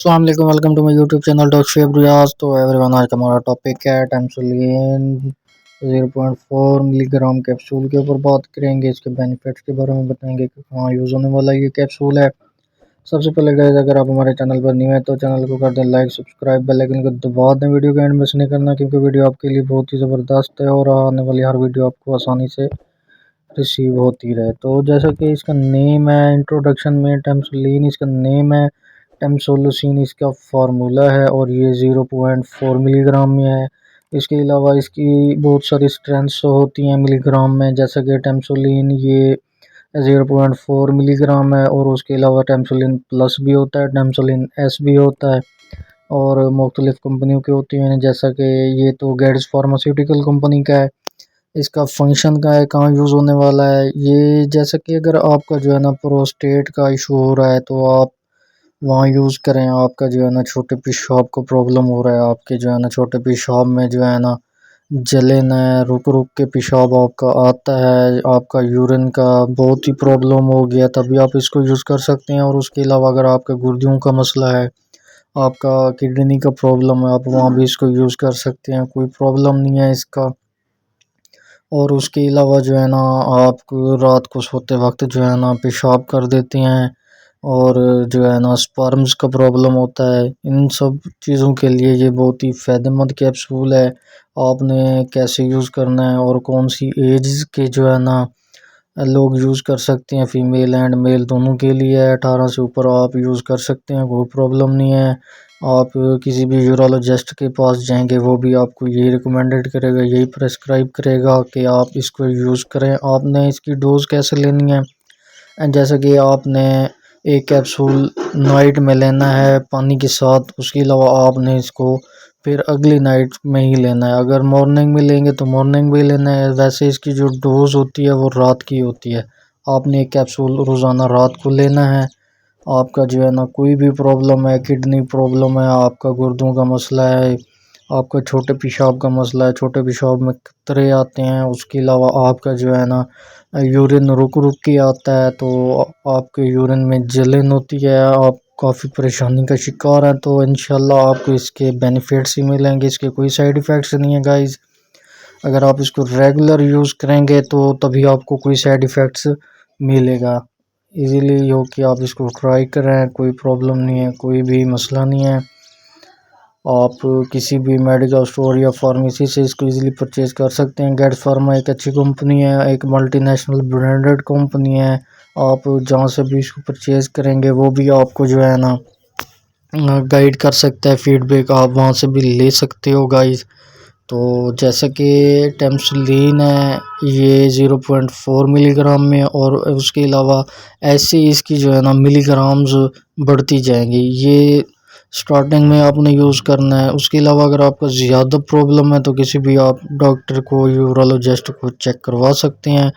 अस्सलाम वालेकुम, welcome to my YouTube channel doctor Sheb Riyaz. तो एवरीवन, आज का हमारा टॉपिक है टेम्सोलिन 0.4 मिलीग्राम कैप्सूल के ऊपर बात करेंगे। इसके बेनिफिट्स के बारे में बताएंगे कि कहाँ यूज़ होने वाला ये कैप्सूल है। सबसे पहले गाइस, अगर आप हमारे चैनल पर न्यू है तो चैनल को कर दें लाइक, सब्सक्राइब, बेल आइकन को दबा दें। वीडियो का एंड मिस नहीं करना, क्योंकि वीडियो आपके लिए बहुत ही ज़बरदस्त है और आने वाली हर वीडियो आपको आसानी से रिसीव होती रहे। तो जैसा कि इसका नेम है, इंट्रोडक्शन में टेम्सोलिन इसका नेम है, टेम्सोलिन इसका फार्मूला है और ये 0.4 मिलीग्राम में है। इसके अलावा इसकी बहुत सारी स्ट्रेंथ्स होती हैं मिलीग्राम में, जैसा कि टेम्सोलिन ये 0.4 मिलीग्राम है और उसके अलावा टेम्सोलिन प्लस भी होता है, टेम्सोलिन एस भी होता है और मुख्तलिफ़ कंपनियों के होती हैं। जैसा कि ये तो गेट्स फार्मास्यूटिकल कंपनी का है। इसका फंक्शन का है, कहाँ यूज़ होने वाला है ये, जैसा कि अगर आपका जो है ना प्रोस्टेट का इशू हो रहा है तो आप वहाँ यूज़ करें। आपका जो है ना छोटे पेशाब को प्रॉब्लम हो रहा है, आपके जो है ना छोटे पेशाब में जो है ना जलन है, रुक रुक के पेशाब आपका आता है, आपका यूरिन का बहुत ही प्रॉब्लम हो गया, तभी आप इसको यूज़ कर सकते हैं। और उसके अलावा अगर आपके गुर्दों का मसला है, आपका किडनी का प्रॉब्लम है, आप वहाँ भी इसको यूज़ कर सकते हैं, कोई प्रॉब्लम नहीं है इसका। और उसके अलावा जो है ना आप रात को सोते वक्त जो है ना पेशाब कर देते हैं और जो है ना स्पर्म्स का प्रॉब्लम होता है, इन सब चीज़ों के लिए ये बहुत ही फ़ायदेमंद कैप्सूल है। आपने कैसे यूज़ करना है और कौन सी एज के जो है ना लोग यूज़ कर सकते हैं, फ़ीमेल एंड मेल दोनों के लिए है। 18 से ऊपर आप यूज़ कर सकते हैं, कोई प्रॉब्लम नहीं है। आप किसी भी यूरोलॉजिस्ट के पास जाएंगे, वो भी आपको यही रिकमेंडेड करेगा, यही प्रेस्क्राइब करेगा कि आप इसको यूज़ करें। आपने इसकी डोज़ कैसे लेनी है, एंड जैसा कि आपने एक कैप्सूल नाइट में लेना है पानी के साथ, उसके अलावा आपने इसको फिर अगली नाइट में ही लेना है। अगर मॉर्निंग में लेंगे तो मॉर्निंग में लेना है। वैसे इसकी जो डोज़ होती है वो रात की होती है। आपने एक कैप्सूल रोज़ाना रात को लेना है। आपका जो है ना कोई भी प्रॉब्लम है, किडनी प्रॉब्लम है, आपका गुर्दों का मसला है, आपका छोटे पेशाब का मसला है, छोटे पेशाब में कतरे आते हैं, उसके अलावा आपका जो है ना यूरिन रुक रुक के आता है, तो आपके यूरिन में जलन होती है, आप काफ़ी परेशानी का शिकार हैं, तो इंशाल्लाह आपको इसके बेनिफिट्स ही मिलेंगे। इसके कोई साइड इफ़ेक्ट्स नहीं है गाइस। अगर आप इसको रेगुलर यूज़ करेंगे तो तभी आपको कोई साइड इफ़ेक्ट्स मिलेगा। इजीली हो कि आप इसको ट्राई करें, कोई प्रॉब्लम नहीं है, कोई भी मसला नहीं है। आप किसी भी मेडिकल स्टोर या फार्मेसी से इसको इजीली परचेज़ कर सकते हैं। गेट्स फार्मा एक अच्छी कंपनी है, एक मल्टीनेशनल ब्रांडेड कंपनी है। आप जहाँ से भी इसको परचेज़ करेंगे वो भी आपको जो है ना गाइड कर सकता है, फीडबैक आप वहाँ से भी ले सकते हो गाइस। तो जैसा कि टेम्सोलिन है ये 0.4 मिलीग्राम में, और उसके अलावा ऐसे ही इसकी जो है ना मिलीग्राम्स बढ़ती जाएंगी। ये स्टार्टिंग में आपने यूज़ करना है। उसके अलावा अगर आपको ज़्यादा प्रॉब्लम है तो किसी भी आप डॉक्टर को, यूरोलॉजिस्ट को चेक करवा सकते हैं,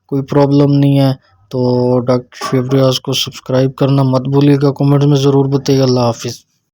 कोई प्रॉब्लम नहीं है। तो डॉक्टर फेब्रियाज को सब्सक्राइब करना मत भूलिएगा, कमेंट्स में ज़रूर बताइएगा। अल्लाह हाफिज़।